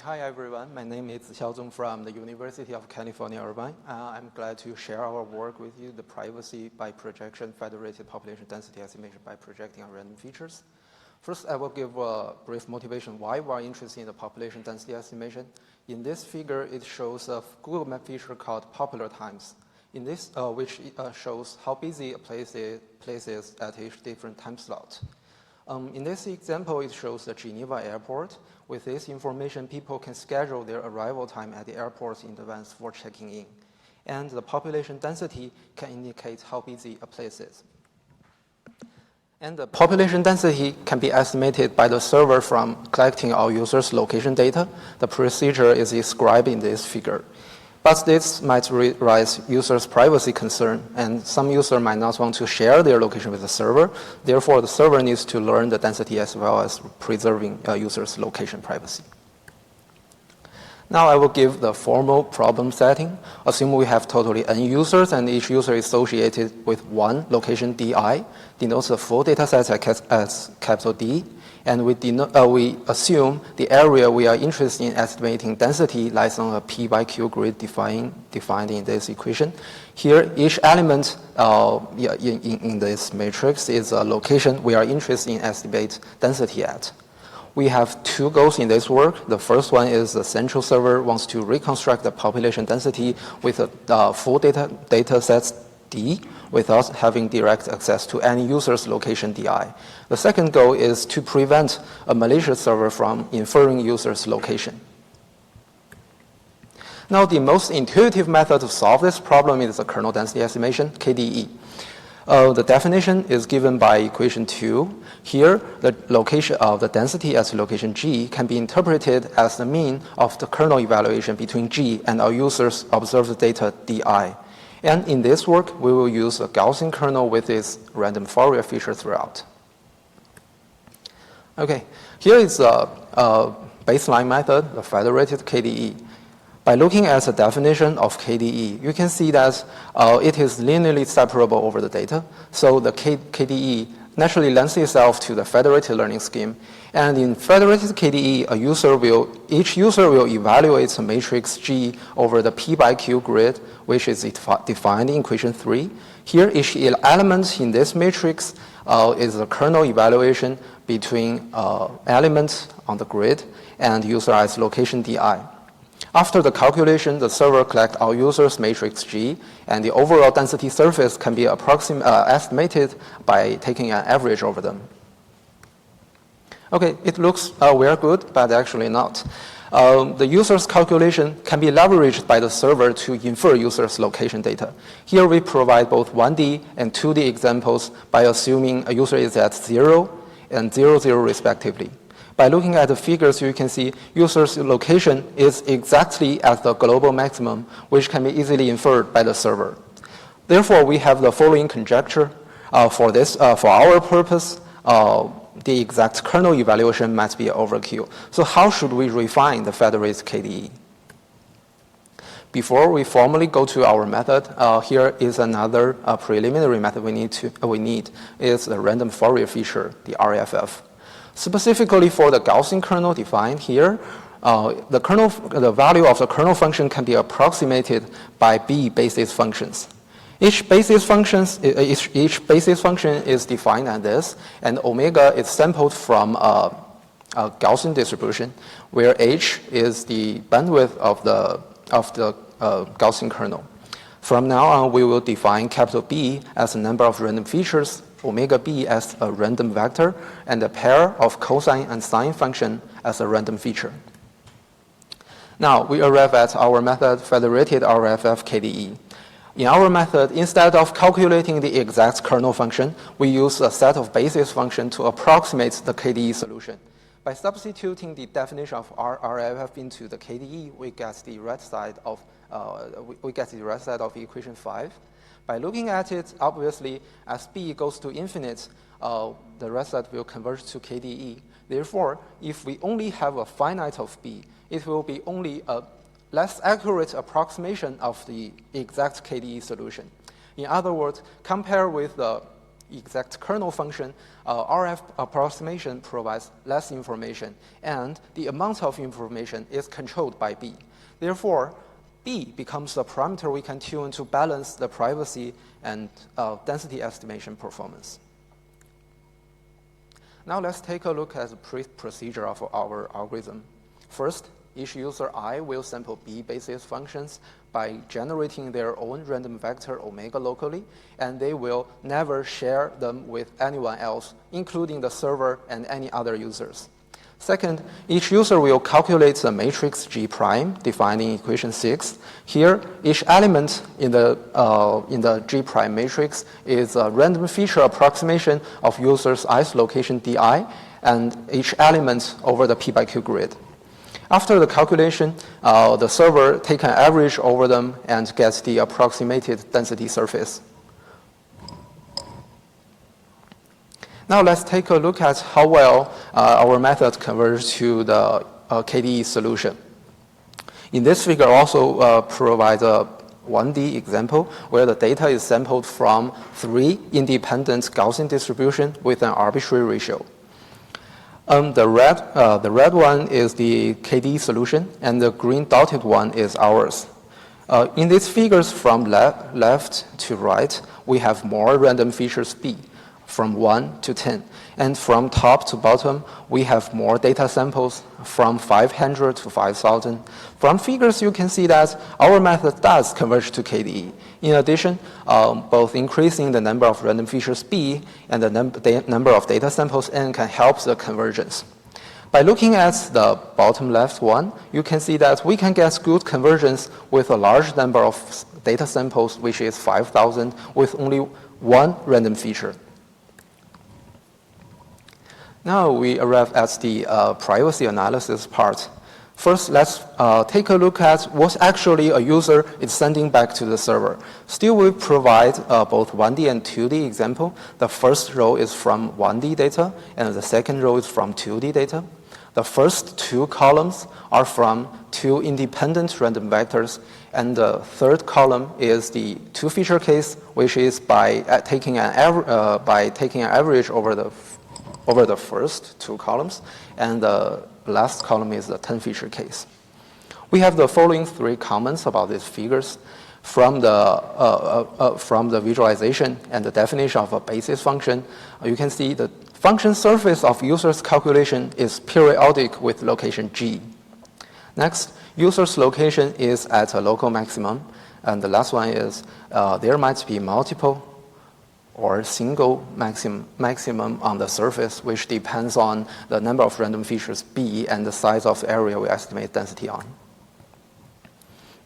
Hi everyone, my name is Zixiao from the University of California, Irvine. I'm glad to share our work with you, the privacy by projection federated population density estimation by projecting on random features. First, I will give a brief motivation why we are interested in the population density estimation. In this figure, it shows a Google Map feature called popular times. In this, which shows how busy a place is at each different time slot. In this example, it shows the Geneva airport. With this information, people can schedule their arrival time at the airport in advance for checking in. And the population density can indicate how busy a place is. And the population density can be estimated by the server from collecting our users' location data. The procedure is described in this figure. But this might raise users' privacy concern, and some users might not want to share their location with the server. Therefore, the server needs to learn the density as well as preserving users' location privacy. Now I will give the formal problem setting. Assume we have totally n users, and each user is associated with one location DI, denotes the full data set as capital D. And we assume the area we are interested in estimating density lies on a P by Q grid defined in this equation. Here, each element in this matrix is a location we are interested in estimate density at. We have two goals in this work. The first one is the central server wants to reconstruct the population density with a full data sets D without having direct access to any user's location DI. The second goal is to prevent a malicious server from inferring users' location. Now, the most intuitive method to solve this problem is the kernel density estimation, KDE. The definition is given by equation 2. Here, the location of the density as location G can be interpreted as the mean of the kernel evaluation between G and our users' observed data DI. And in this work, we will use a Gaussian kernel with its random Fourier feature throughout. Okay, here is a baseline method, the federated KDE. By looking at the definition of KDE, you can see that it is linearly separable over the data. So the KDE naturally lends itself to the federated learning scheme. And in federated KDE, each user will evaluate a matrix G over the P by Q grid, which is defined in equation 3. Here, each element in this matrix is a kernel evaluation between elements on the grid and user as location DI. After the calculation, the server collects our user's matrix G, and the overall density surface can be estimated by taking an average over them. Okay, it looks very good, but actually not. The user's calculation can be leveraged by the server to infer user's location data. Here we provide both 1D and 2D examples by assuming a user is at 0 and 0, 0 respectively. By looking at the figures, you can see user's location is exactly at the global maximum, which can be easily inferred by the server. Therefore, we have the following conjecture. For our purpose, the exact kernel evaluation might be overkill. So how should we refine the federated KDE? Before we formally go to our method, here is another preliminary method we need is the random Fourier feature, the RFF. Specifically for the Gaussian kernel defined here, the value of the kernel function can be approximated by B basis functions. Each basis function is defined as this, and omega is sampled from a Gaussian distribution, where H is the bandwidth of the Gaussian kernel. From now on, we will define capital B as a number of random features, omega B as a random vector, and a pair of cosine and sine function as a random feature. Now, we arrive at our method federated RFF KDE. In our method, instead of calculating the exact kernel function, we use a set of basis functions to approximate the KDE solution. By substituting the definition of RFF into the KDE, we get the right side of equation 5. By looking at it, obviously, as B goes to infinite, the right side will converge to KDE. Therefore, if we only have a finite of B, it will be only a less accurate approximation of the exact KDE solution. In other words, compare with the exact kernel function, RF approximation provides less information, and the amount of information is controlled by B. Therefore, B becomes the parameter we can tune to balance the privacy and density estimation performance. Now let's take a look at the procedure of our algorithm. First, each user I will sample B basis functions by generating their own random vector omega locally, and they will never share them with anyone else, including the server and any other users. Second, each user will calculate the matrix G prime defined in equation 6. Here, each element in the G prime matrix is a random feature approximation of user's ith location di, and each element over the P by Q grid. After the calculation, the server takes an average over them and gets the approximated density surface. Now let's take a look at how well our method converges to the KDE solution. In this figure also provides a 1D example where the data is sampled from 3 independent Gaussian distributions with an arbitrary ratio. The red one is the KDE solution, and the green dotted one is ours. In these figures from left to right, we have more random features B, from 1 to 10. And from top to bottom, we have more data samples from 500 to 5,000. From figures, you can see that our method does converge to KDE. In addition, both increasing the number of random features B and the number of data samples N can help the convergence. By looking at the bottom left one, you can see that we can get good convergence with a large number of data samples, which is 5,000, with only one random feature. Now we arrive at the privacy analysis part. First, let's take a look at what actually a user is sending back to the server. Still, we provide both 1D and 2D example. The first row is from 1D data, and the second row is from 2D data. The first 2 columns are from 2 independent random vectors, and the third column is the 2-feature case, which is by taking an average over the first 2 columns, and the last column is the 10-feature case. We have the following 3 comments about these figures. From the visualization and the definition of a basis function, you can see the function surface of user's calculation is periodic with location G. Next, user's location is at a local maximum, and the last one is there might be multiple or single maximum on the surface, which depends on the number of random features B and the size of the area we estimate density on.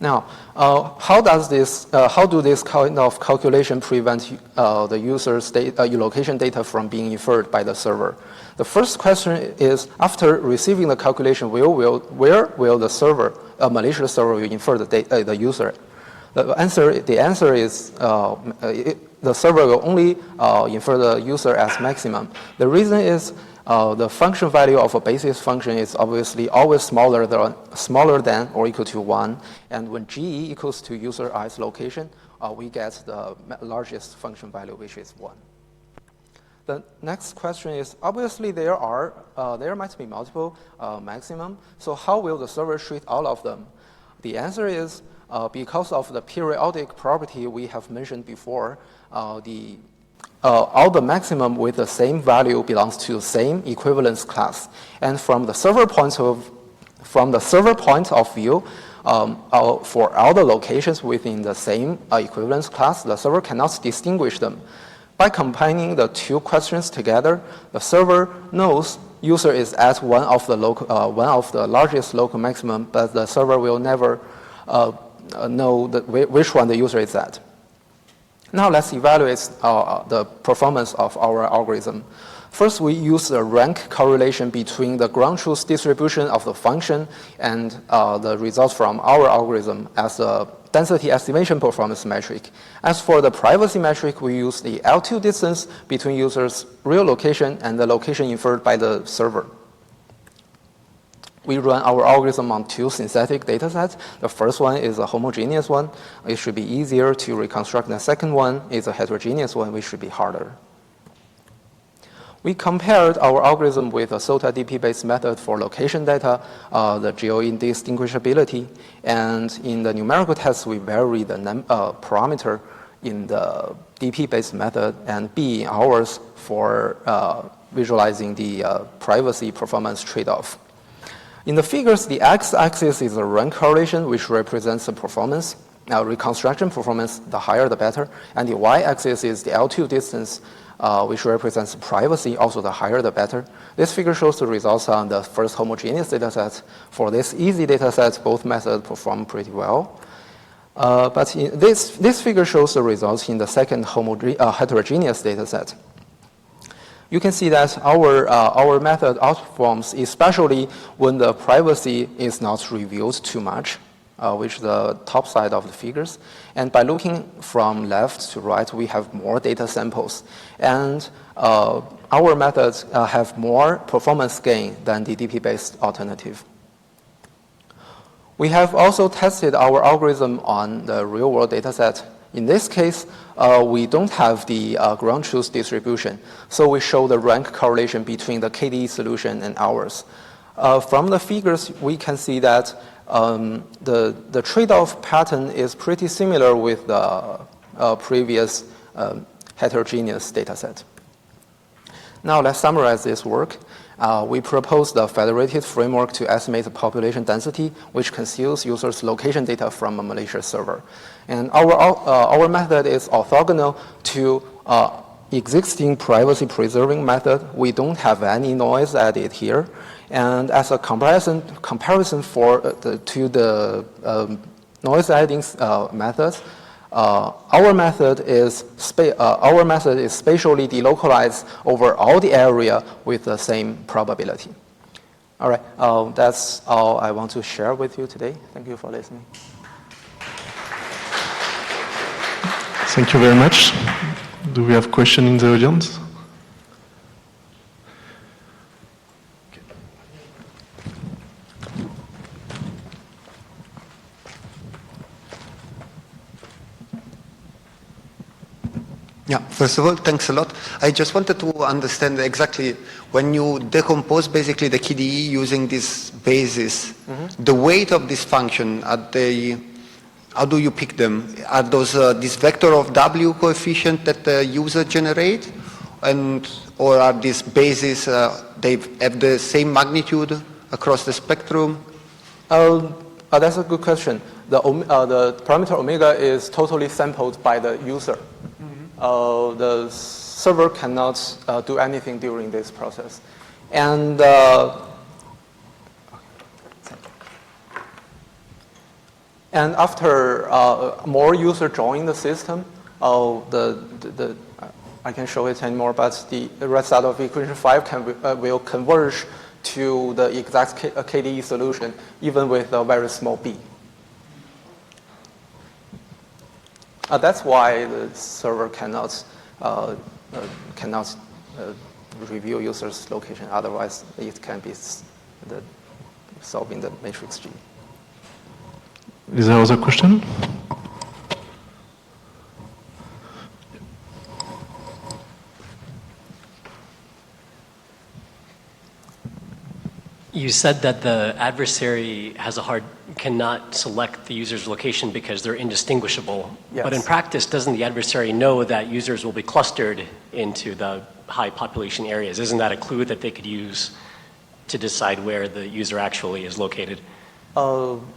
Now, how do this kind of calculation prevent the user's location data from being inferred by the server? The first question is, after receiving the calculation, where will the server, a malicious server, will infer the user? The answer is the server will only infer the user as maximum. The reason is the function value of a basis function is obviously always smaller than or equal to 1. And when G equals to user i's location, we get the largest function value, which is 1. The next question is, obviously there might be multiple maximum, so how will the server treat all of them? The answer is, because of the periodic property we have mentioned before, all the maximum with the same value belongs to the same equivalence class. And from the server point of view, for all the locations within the same equivalence class, the server cannot distinguish them. By combining the 2 questions together, the server knows user is at one of the largest local maximum, but the server will never know which one the user is at. Now let's evaluate the performance of our algorithm. First, we use the rank correlation between the ground truth distribution of the function and the results from our algorithm as a density estimation performance metric. As for the privacy metric, we use the L2 distance between users' real location and the location inferred by the server. We run our algorithm on 2 synthetic data sets. The first one is a homogeneous one. It should be easier to reconstruct. The second one is a heterogeneous one, which should be harder. We compared our algorithm with a SOTA-DP-based method for location data, the geo-indistinguishability, and in the numerical test, we vary the parameter in the DP-based method and B in ours for visualizing the privacy performance trade-off. In the figures, the x-axis is a rank correlation, which represents the performance. Now, reconstruction performance, the higher the better, and the y-axis is the L2 distance, which represents privacy, also the higher the better. This figure shows the results on the first homogeneous data set. For this easy data set, both methods perform pretty well. But this figure shows the results in the second heterogeneous data set. You can see that our method outperforms, especially when the privacy is not revealed too much, which is the top side of the figures. And by looking from left to right, we have more data samples. And our methods have more performance gain than the DP-based alternative. We have also tested our algorithm on the real-world data set. In this case, we don't have the ground truth distribution, so we show the rank correlation between the KDE solution and ours. From the figures, we can see that the trade-off pattern is pretty similar with the previous heterogeneous data set. Now let's summarize this work. We proposed the federated framework to estimate the population density, which conceals users' location data from a malicious server. And our method is orthogonal to existing privacy-preserving method. We don't have any noise added here. And as a comparison to the noise adding methods, our method is spatially delocalized over all the area with the same probability. All right, that's all I want to share with you today. Thank you for listening. Thank you very much. Do we have questions in the audience? Yeah, first of all, thanks a lot. I just wanted to understand exactly when you decompose basically the KDE using this basis, the weight of this function, how do you pick them? Are those this vector of W coefficient that the user generate? Or are these bases, they have the same magnitude across the spectrum? That's a good question. The parameter omega is totally sampled by the user. The server cannot do anything during this process. And after more users join the system, I can show it anymore, but the rest out of equation 5 will converge to the exact KDE solution, even with a very small b. That's why the server cannot reveal users' location. Otherwise, it can be solving the matrix G. Is there other question? You said that the adversary cannot select the user's location because they're indistinguishable. Yes. But in practice, doesn't the adversary know that users will be clustered into the high population areas? Isn't that a clue that they could use to decide where the user actually is located?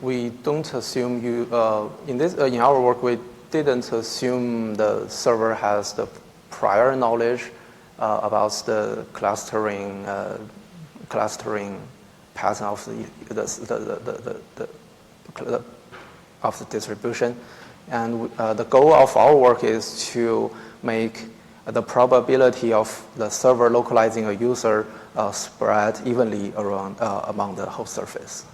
We don't assume in our work, we didn't assume the server has the prior knowledge about the clustering pattern of the distribution. And the goal of our work is to make the probability of the server localizing a user spread evenly around among the whole surface.